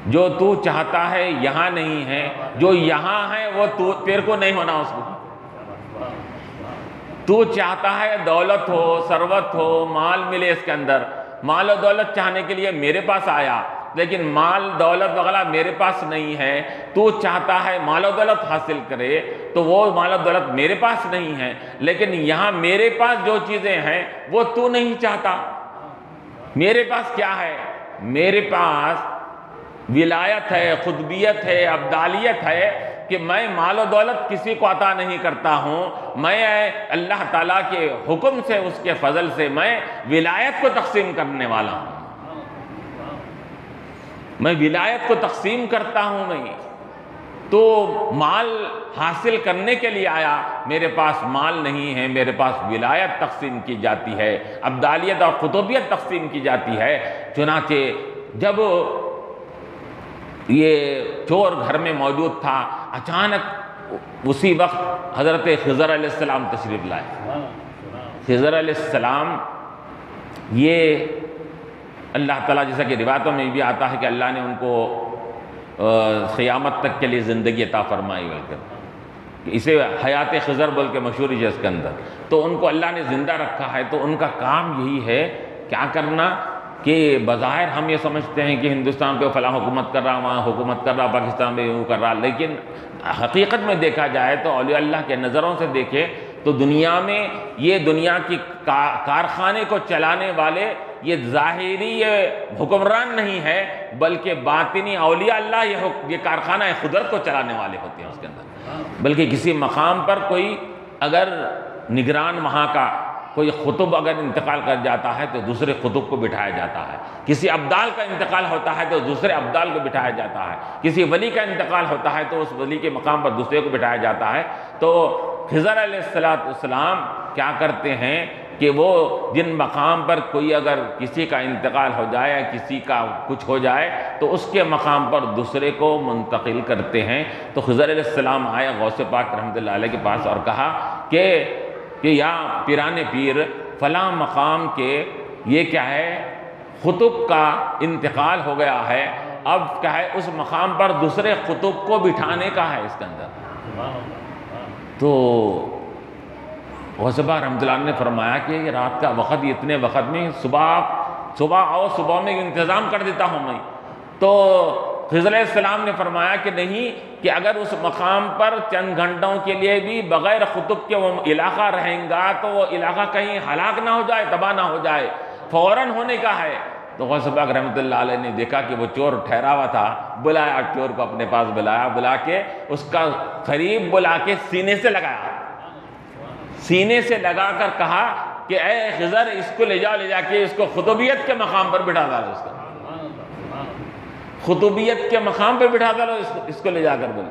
جو تو چاہتا ہے یہاں نہیں ہے، جو یہاں ہے وہ تیرے کو نہیں ہونا۔ اس کو تو چاہتا ہے دولت ہو، ثروت ہو، مال ملے اس کے اندر، مال و دولت چاہنے کے لیے میرے پاس آیا، لیکن مال دولت وغیرہ میرے پاس نہیں ہے۔ تو چاہتا ہے مال و دولت حاصل کرے تو وہ مال و دولت میرے پاس نہیں ہے، لیکن یہاں میرے پاس جو چیزیں ہیں وہ تو نہیں چاہتا۔ میرے پاس کیا ہے؟ میرے پاس ولایت ہے، قطبیت ہے، ابدالیت ہے کہ میں مال و دولت کسی کو عطا نہیں کرتا ہوں، میں اللہ تعالیٰ کے حکم سے، اس کے فضل سے میں ولایت کو تقسیم کرنے والا ہوں، میں ولایت کو تقسیم کرتا ہوں۔ میں تو مال حاصل کرنے کے لیے آیا، میرے پاس مال نہیں ہے، میرے پاس ولایت تقسیم کی جاتی ہے، ابدالیت اور قطبیت تقسیم کی جاتی ہے۔ چنانچہ جب یہ چور گھر میں موجود تھا، اچانک اسی وقت حضرت خضر علیہ السلام تشریف لائے۔ خضر علیہ السلام یہ اللہ تعالیٰ، جیسا کہ روایتوں میں بھی آتا ہے کہ اللہ نے ان کو قیامت تک کے لیے زندگی عطا فرمائی، بلکہ اسے حیات خضر بول کے مشہور ہے اس کے اندر، تو ان کو اللہ نے زندہ رکھا ہے۔ تو ان کا کام یہی ہے کیا کرنا کہ بظاہر ہم یہ سمجھتے ہیں کہ ہندوستان پہ فلاں حکومت کر رہا، وہاں حکومت کر رہا، پاکستان میں یوں کر رہا، لیکن حقیقت میں دیکھا جائے تو اولیاء اللہ کے نظروں سے دیکھے تو دنیا میں یہ دنیا کی کارخانے کو چلانے والے یہ ظاہری یہ حکمران نہیں ہے، بلکہ باطنی اولیاء اللہ یہ کارخانہ قدرت کو چلانے والے ہوتے ہیں اس کے اندر۔ بلکہ کسی مقام پر کوئی اگر نگران وہاں کا کوئی قطب اگر انتقال کر جاتا ہے تو دوسرے قطب کو بٹھایا جاتا ہے، کسی ابدال کا انتقال ہوتا ہے تو دوسرے ابدال کو بٹھایا جاتا ہے، کسی ولی کا انتقال ہوتا ہے تو اس ولی کے مقام پر دوسرے کو بٹھایا جاتا ہے۔ تو خضر علیہ السلام کیا کرتے ہیں کہ وہ جن مقام پر کوئی اگر کسی کا انتقال ہو جائے یا کسی کا کچھ ہو جائے تو اس کے مقام پر دوسرے کو منتقل کرتے ہیں۔ تو خضر علیہ السلام آئے غوث پاک رحمۃ اللہ علیہ کے پاس اور کہا کہ یا پیران پیر فلاں مقام کے یہ کیا ہے، قطب کا انتقال ہو گیا ہے، اب کیا ہے اس مقام پر دوسرے قطب کو بٹھانے کا ہے اس کے اندر۔ تو غوث پاک رحمۃ اللہ نے فرمایا کہ یہ رات کا وقت، اتنے وقت میں صبح آؤ، صبح میں انتظام کر دیتا ہوں میں۔ تو خضر علیہ السلام نے فرمایا کہ نہیں، کہ اگر اس مقام پر چند گھنٹوں کے لیے بھی بغیر قطب کے وہ علاقہ رہیں گا تو وہ علاقہ کہیں ہلاک نہ ہو جائے، تباہ نہ ہو جائے، فوراً ہونے کا ہے۔ تو غوث پاک رحمۃ اللہ علیہ نے دیکھا کہ وہ چور ٹھہرا ہوا تھا، بلایا چور کو اپنے پاس، بلا کے اس کا قریب بلا کے سینے سے لگایا، سینے سے لگا کر کہا کہ اے خضر اس کو لے جا کے اس کو قطبیت کے مقام پر بٹھا ڈالو، اس کا قطبیت کے مقام پہ بٹھا ڈالو اس کو لے جا کر بولے۔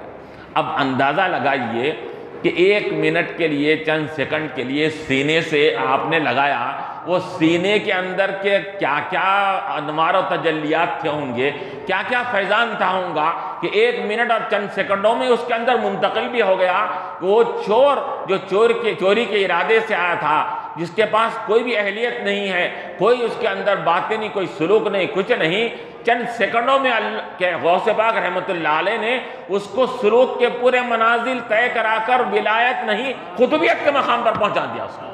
اب اندازہ لگائیے کہ 1 منٹ کے لیے، چند سیکنڈ کے لیے سینے سے آپ نے لگایا، وہ سینے کے اندر کے کیا کیا انوار و تجلیات تھے ہوں گے، کیا کیا فیضان تھا ہوں گا کہ 1 منٹ اور چند سیکنڈوں میں اس کے اندر منتقل بھی ہو گیا۔ وہ چور جو چوری کے ارادے سے آیا تھا، جس کے پاس کوئی بھی اہلیت نہیں ہے، کوئی اس کے اندر باتیں نہیں، کوئی سلوک نہیں، کچھ نہیں، چند سیکنڈوں میں غوث پاک رحمۃ اللہ علیہ نے اس کو سلوک کے پورے منازل طے کرا کر ولایت نہیں قطبیت کے مقام پر پہنچا دیا۔ اس کو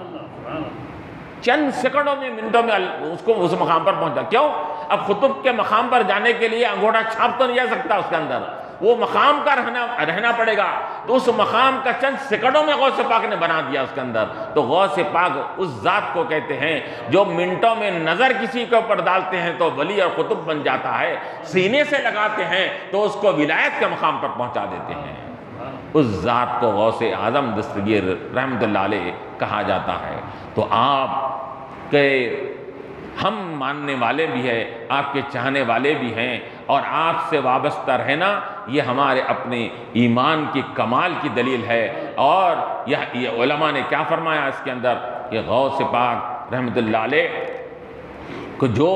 چند سیکنڈوں میں، منٹوں میں اس کو اس مقام پر پہنچا۔ کیوں؟ اب قطب کے مقام پر جانے کے لیے انگوٹھا چھاپ تو نہیں جا سکتا اس کے اندر، وہ مقام کا رہنا پڑے گا، تو اس مقام کا چند سیکنڈوں میں غوث پاک نے بنا دیا اس کے اندر۔ تو غوث پاک اس ذات کو کہتے ہیں جو منٹوں میں نظر کسی کے اوپر ڈالتے ہیں تو ولی اور قطب بن جاتا ہے، سینے سے لگاتے ہیں تو اس کو ولایت کے مقام پر پہنچا دیتے ہیں۔ اس ذات کو غوث اعظم دستگیر رحمۃ اللہ علیہ کہا جاتا ہے۔ تو آپ کے ہم ماننے والے بھی ہیں، آپ کے چاہنے والے بھی ہیں، اور آپ سے وابستہ رہنا یہ ہمارے اپنے ایمان کی کمال کی دلیل ہے۔ اور یہ علماء نے کیا فرمایا اس کے اندر کہ غوث پاک رحمۃ اللہ علیہ کو جو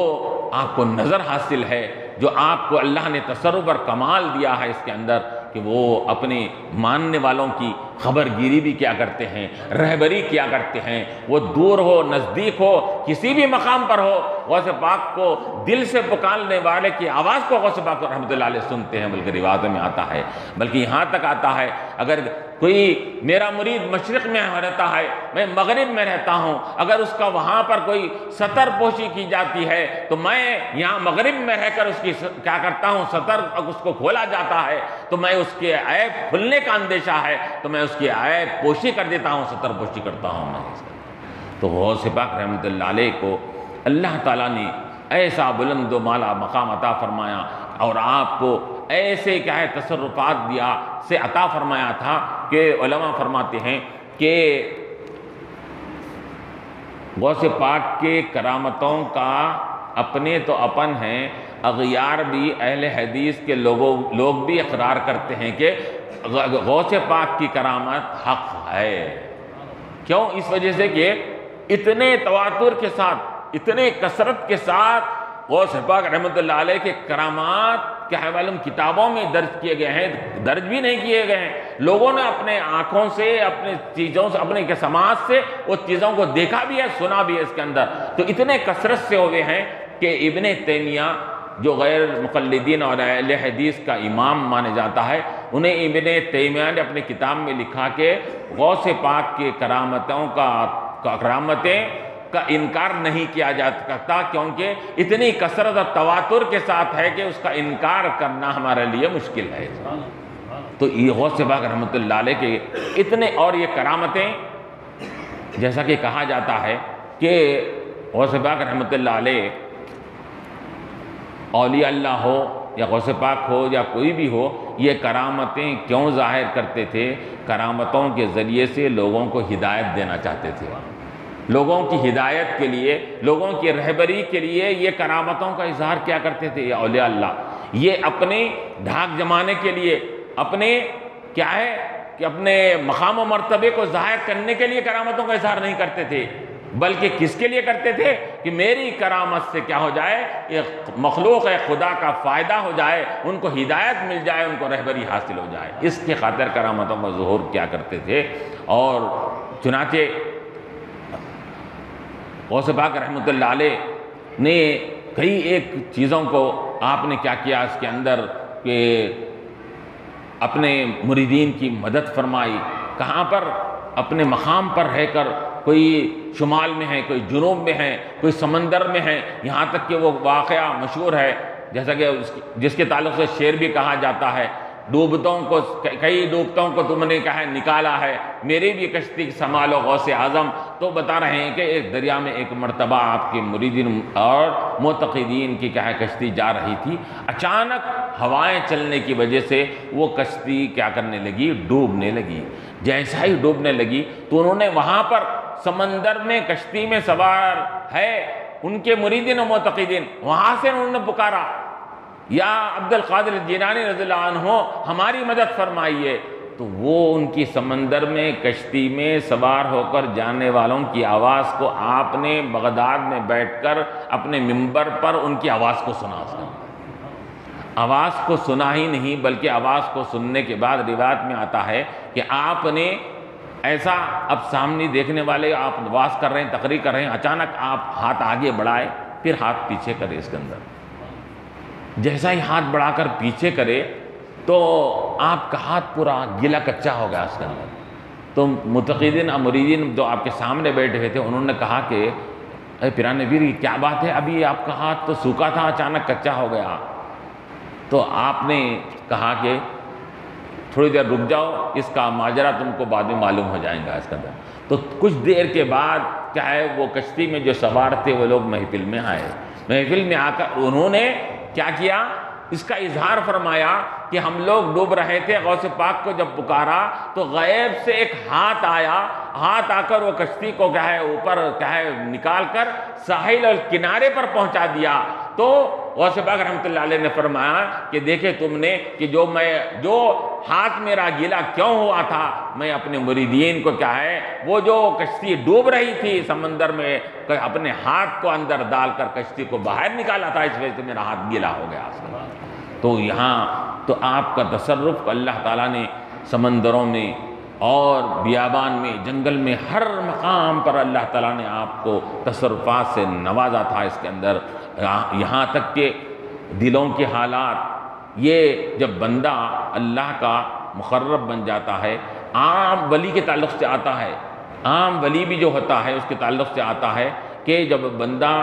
آپ کو نظر حاصل ہے، جو آپ کو اللہ نے تصرف اور کمال دیا ہے اس کے اندر، کہ وہ اپنے ماننے والوں کی خبر گیری بھی کیا کرتے ہیں، رہبری کیا کرتے ہیں۔ وہ دور ہو، نزدیک ہو، کسی بھی مقام پر ہو، غوث پاک کو دل سے پکارنے والے کی آواز کو غوث پاک رحمۃ اللہ علیہ سنتے ہیں۔ بلکہ روایتوں میں آتا ہے، بلکہ یہاں تک آتا ہے اگر کوئی میرا مرید مشرق میں رہتا ہے، میں مغرب میں رہتا ہوں، اگر اس کا وہاں پر کوئی ستر پوشی کی جاتی ہے تو میں یہاں مغرب میں رہ کر اس کی کیا کرتا ہوں، ستر اس کو کھولا جاتا ہے تو میں اس کے عیب کھلنے کا اندیشہ ہے تو میں اس کی عیب پوشی کر دیتا ہوں، ستر پوشی کرتا ہوں میں۔ تو غوث پاک رحمۃ اللہ علیہ کو اللہ تعالیٰ نے ایسا بلند و مالا مقام عطا فرمایا۔ اور آپ کو ایسے کیا ہے تصرفات دیا سے عطا فرمایا تھا کہ علماء فرماتے ہیں کہ غوث پاک کے کرامتوں کا اپنے تو اپن ہیں، اغیار بھی اہل حدیث کے لوگ بھی اقرار کرتے ہیں کہ غوث پاک کی کرامت حق ہے۔ کیوں؟ اس وجہ سے کہ اتنے تواتر کے ساتھ، اتنے کثرت کے ساتھ غوث پاک رحمۃ اللہ علیہ کے کرامات کیا ہے معلوم کتابوں میں درج کیے گئے ہیں، درج بھی نہیں کیے گئے ہیں، لوگوں نے اپنے آنکھوں سے، اپنے چیزوں سے، اپنے سماعت سے وہ چیزوں کو دیکھا بھی ہے، سنا بھی ہے اس کے اندر۔ تو اتنے کثرت سے ہوئے ہیں کہ ابن تیمیہ جو غیر مقلدین اور اہل حدیث کا امام مانے جاتا ہے، انہیں ابن تیمیہ نے اپنے کتاب میں لکھا کہ غوث پاک کے کرامتیں کا انکار نہیں کیا جا سکتا، کیونکہ اتنی کثرت اور تواتر کے ساتھ ہے کہ اس کا انکار کرنا ہمارے لیے مشکل ہے۔ تو یہ غوث پاک رحمۃ اللہ علیہ کے اتنے، اور یہ کرامتیں جیسا کہ کہا جاتا ہے کہ غوث پاک رحمۃ اللہ علیہ اولیاء اللہ ہو یا غوث پاک ہو یا کوئی بھی ہو، یہ کرامتیں کیوں ظاہر کرتے تھے؟ کرامتوں کے ذریعے سے لوگوں کو ہدایت دینا چاہتے تھے، لوگوں کی ہدایت کے لیے، لوگوں کی رہبری کے لیے یہ کرامتوں کا اظہار کیا کرتے تھے یہ اولیاء اللہ۔ یہ اپنے دھاک جمانے کے لیے، اپنے کیا ہے کہ اپنے مقام و مرتبے کو ظاہر کرنے کے لیے کرامتوں کا اظہار نہیں کرتے تھے، بلکہ کس کے لیے کرتے تھے کہ میری کرامت سے کیا ہو جائے، یہ مخلوق ہے خدا کا فائدہ ہو جائے، ان کو ہدایت مل جائے، ان کو رہبری حاصل ہو جائے، اس کی خاطر کرامتوں کا ظہور کیا کرتے تھے۔ اور چنانچہ غوث پاک رحمۃ اللہ علیہ نے کئی ایک چیزوں کو آپ نے کیا کیا اس کے اندر کہ اپنے مریدین کی مدد فرمائی۔ کہاں پر؟ اپنے مقام پر رہ کر، کوئی شمال میں ہے، کوئی جنوب میں ہے، کوئی سمندر میں ہے، یہاں تک کہ وہ واقعہ مشہور ہے جیسا کہ جس کے تعلق سے شعر بھی کہا جاتا ہے، کئی ڈوبتوں کو تم نے کہا نکالا ہے، میری بھی کشتی سنبھالو غوث اعظم۔ تو بتا رہے ہیں کہ ایک دریا میں ایک مرتبہ آپ کے مریدین اور معتقدین کی کیا ہے کشتی جا رہی تھی، اچانک ہوائیں چلنے کی وجہ سے وہ کشتی کیا کرنے لگی، ڈوبنے لگی۔ جیسا ہی ڈوبنے لگی تو انہوں نے وہاں پر سمندر میں کشتی میں سوار ہے ان کے مریدین و معتقدین، وہاں سے انہوں نے پکارا، یا عبد القادر جیلانی رضی اللہ عنہ ہماری مدد فرمائیے۔ تو وہ ان کی سمندر میں کشتی میں سوار ہو کر جانے والوں کی آواز کو آپ نے بغداد میں بیٹھ کر اپنے منبر پر ان کی آواز کو سنا۔ آواز کو سنا ہی نہیں بلکہ آواز کو سننے کے بعد روایت میں آتا ہے کہ آپ نے ایسا، اب سامنے دیکھنے والے آپ آواز کر رہے ہیں، تقریر کر رہے ہیں، اچانک آپ ہاتھ آگے بڑھائے، پھر ہاتھ پیچھے کرے اس کے اندر۔ جیسا ہی ہاتھ بڑھا کر پیچھے کرے تو آپ کا ہاتھ پورا گیلا کچا ہو گیا اس کے اندر۔ تو متقدین مریدین جو آپ کے سامنے بیٹھے ہوئے تھے انہوں نے کہا کہ اے پیران پیر یہ کیا بات ہے، ابھی آپ کا ہاتھ تو سوکھا تھا اچانک کچا ہو گیا۔ تو آپ نے کہا کہ تھوڑی دیر رک جاؤ، اس کا ماجرا تم کو بعد میں معلوم ہو جائے گا اس کے اندر۔ تو کچھ دیر کے بعد کیا ہے وہ کشتی میں جو سوار تھے وہ لوگ محفل میں آئے، محفل میں آ کر انہوں نے کیا کیا، اس کا اظہار فرمایا کہ ہم لوگ ڈوب رہے تھے، غوث پاک کو جب پکارا تو غیب سے ایک ہاتھ آیا، ہاتھ آ کر وہ کشتی کو کیا ہے اوپر کیا ہے نکال کر ساحل اور کنارے پر پہنچا دیا۔ تو غوث پاک رحمۃ اللہ علیہ نے فرمایا کہ دیکھے تم نے کہ جو ہاتھ میرا گیلا کیوں ہوا تھا، میں اپنے مریدین کو کیا ہے وہ جو کشتی ڈوب رہی تھی سمندر میں، اپنے ہاتھ کو اندر ڈال کر کشتی کو باہر نکالا تھا، اس وجہ سے میرا ہاتھ گیلا ہو گیا۔ تو یہاں تو آپ کا تصرف اللہ تعالیٰ نے سمندروں میں اور بیابان میں، جنگل میں، ہر مقام پر اللہ تعالیٰ نے آپ کو تصرفات سے نوازا تھا اس کے اندر، یہاں تک کہ دلوں کے حالات، یہ جب بندہ اللہ کا مقرب بن جاتا ہے، عام ولی کے تعلق سے آتا ہے، عام ولی بھی جو ہوتا ہے اس کے تعلق سے آتا ہے کہ جب بندہ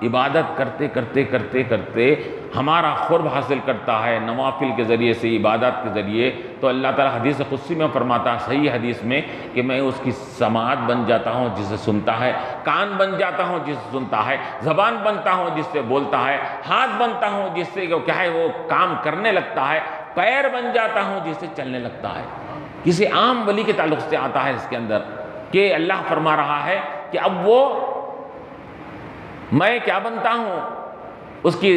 عبادت کرتے کرتے کرتے کرتے ہمارا قرب حاصل کرتا ہے نوافل کے ذریعے سے، عبادت کے ذریعے، تو اللہ تعالیٰ حدیث قدسی میں فرماتا ہے، صحیح حدیث میں، کہ میں اس کی سماعت بن جاتا ہوں جسے سنتا ہے، کان بن جاتا ہوں جسے سنتا ہے، زبان بنتا ہوں جس سے بولتا ہے، ہاتھ بنتا ہوں جس سے کیا ہے وہ کام کرنے لگتا ہے، پیر بن جاتا ہوں جس سے چلنے لگتا ہے۔ کسی عام ولی کے تعلق سے آتا ہے اس کے اندر کہ اللہ فرما رہا ہے کہ اب وہ میں کیا بنتا ہوں، اس کی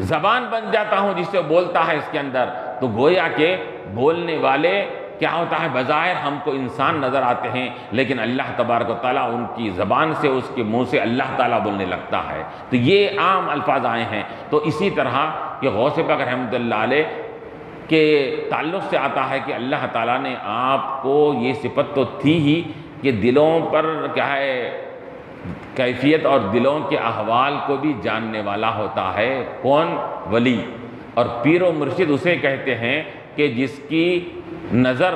زبان بن جاتا ہوں جس سے بولتا ہے اس کے اندر۔ تو گویا کہ بولنے والے کیا ہوتا ہے، بظاہر ہم کو انسان نظر آتے ہیں، لیکن اللہ تبارک و تعالیٰ ان کی زبان سے، اس کے منہ سے اللہ تعالیٰ بولنے لگتا ہے۔ تو یہ عام الفاظ آئے ہیں۔ تو اسی طرح کہ غوث پاک رحمۃ اللہ علیہ کے تعلق سے آتا ہے کہ اللہ تعالیٰ نے آپ کو یہ صفت تو تھی ہی کہ دلوں پر کیا ہے کیفیت اور دلوں کے احوال کو بھی جاننے والا ہوتا ہے۔ کون؟ ولی۔ اور پیر و مرشد اسے کہتے ہیں کہ جس کی نظر،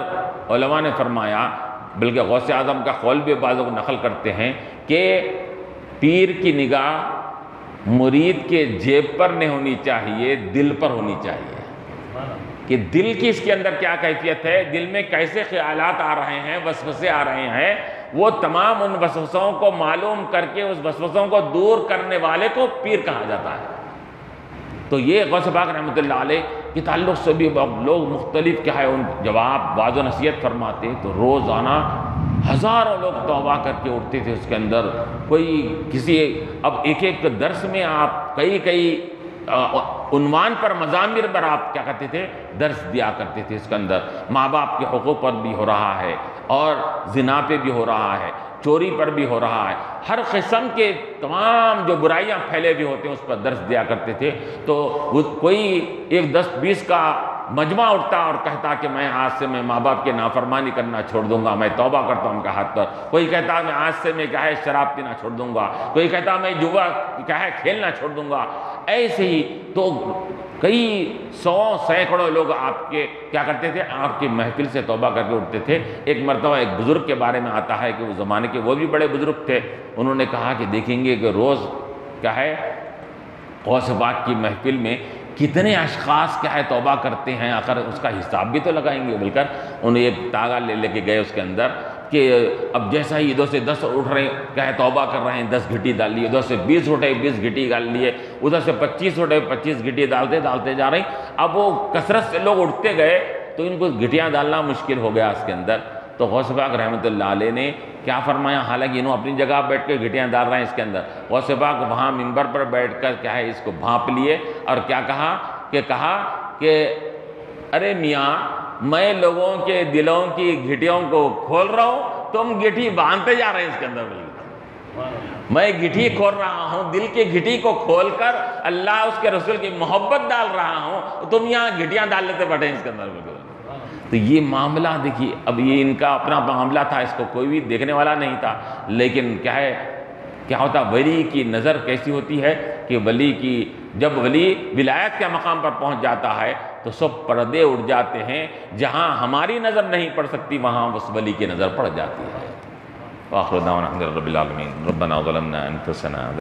علماء نے فرمایا، بلکہ غوث اعظم کا قول بھی بعضوں کو نقل کرتے ہیں کہ پیر کی نگاہ مرید کے جیب پر نہیں ہونی چاہیے، دل پر ہونی چاہیے، کہ دل کی اس کے اندر کیا کیفیت ہے، دل میں کیسے خیالات آ رہے ہیں، وسوسے آ رہے ہیں، وہ تمام ان وسوسوں کو معلوم کر کے اس وسوسوں کو دور کرنے والے کو پیر کہا جاتا ہے۔ تو یہ غوث پاک رحمۃ اللہ علیہ کے تعلق سے بھی لوگ مختلف کیا ہے ان جواب واضح نصیحت فرماتے، تو روزانہ ہزاروں لوگ توبہ کر کے اٹھتے تھے اس کے اندر۔ کوئی کسی اب ایک ایک درس میں آپ کئی عنوان پر، مضامیر پر آپ کیا کرتے تھے، درس دیا کرتے تھے اس کے اندر۔ ماں باپ کے حقوق پر بھی ہو رہا ہے، اور زنا پہ بھی ہو رہا ہے، چوری پر بھی ہو رہا ہے، ہر قسم کے تمام جو برائیاں پھیلے ہوئے ہوتے ہیں اس پر درس دیا کرتے تھے۔ تو کوئی ایک 10-20 کا مجمع اٹھتا اور کہتا کہ میں آج سے میں ماں باپ کے نافرمانی کرنا چھوڑ دوں گا، میں توبہ کرتا ہوں ان کا ہاتھ پر۔ کوئی کہتا میں آج سے میں کیا ہے شراب پینا چھوڑ دوں گا، کوئی کہتا میں جوا کیا ہے کھیلنا چھوڑ دوں گا۔ ایسے ہی تو کئی سینکڑوں لوگ آپ کے کیا کرتے تھے، آپ کی محفل سے توبہ کر کے اٹھتے تھے۔ ایک مرتبہ ایک بزرگ کے بارے میں آتا ہے کہ وہ زمانے کے وہ بھی بڑے بزرگ تھے، انہوں نے کہا کہ دیکھیں گے کہ روز کیا ہے غوث پاک کی محفل میں کتنے اشخاص کیا ہے توبہ کرتے ہیں، آخر اس کا حساب بھی تو لگائیں گے۔ بول کر انہیں ایک تاغا لے کے گئے اس کے اندر کہ اب جیسا ہی ادھر سے 10 اٹھ رہے ہیں کیا ہے توبہ کر رہے ہیں، 10 گھٹی ڈال لیے، ادھر سے 20 اٹھے 20 گھٹی ڈال لیے، ادھر سے 25 اٹھے 25 گھٹی ڈالتے جا رہے ہیں۔ اب وہ کثرت سے لوگ اٹھتے گئے تو ان کو گھٹیاں ڈالنا مشکل ہو گیا اس کے اندر۔ تو غوث پاک رحمۃ اللہ علیہ نے کیا فرمایا، حالانکہ انہوں اپنی جگہ بیٹھ کے گھٹیاں ڈال رہے ہیں اس کے اندر، غوث پاک وہاں منبر پر بیٹھ کر کیا ہے اس کو بھانپ لیے اور کیا کہا کہ ارے میاں میں لوگوں کے دلوں کی گھٹیوں کو کھول رہا ہوں، تم گھٹی باندھتے جا رہے ہیں اس کے اندر۔ میں گھٹی کھول رہا ہوں، دل کی گھٹی کو کھول کر اللہ اس کے رسول کی محبت ڈال رہا ہوں، تم یہاں گھٹیاں ڈال لیتے بیٹھے اس کے اندر۔ تو یہ معاملہ دیکھیے، اب یہ ان کا اپنا معاملہ تھا، اس کو کوئی بھی دیکھنے والا نہیں تھا، لیکن کیا ہوتا ولی کی نظر کیسی ہوتی ہے کہ ولی کی جب ولی ولایت کے مقام پر پہنچ جاتا ہے تو سب پردے اٹھ جاتے ہیں، جہاں ہماری نظر نہیں پڑ سکتی وہاں اس ولی کی نظر پڑ جاتی ہے۔ وآخر دعوانا الحمد للہ رب العالمین۔ ربنا ظلمنا انفسنا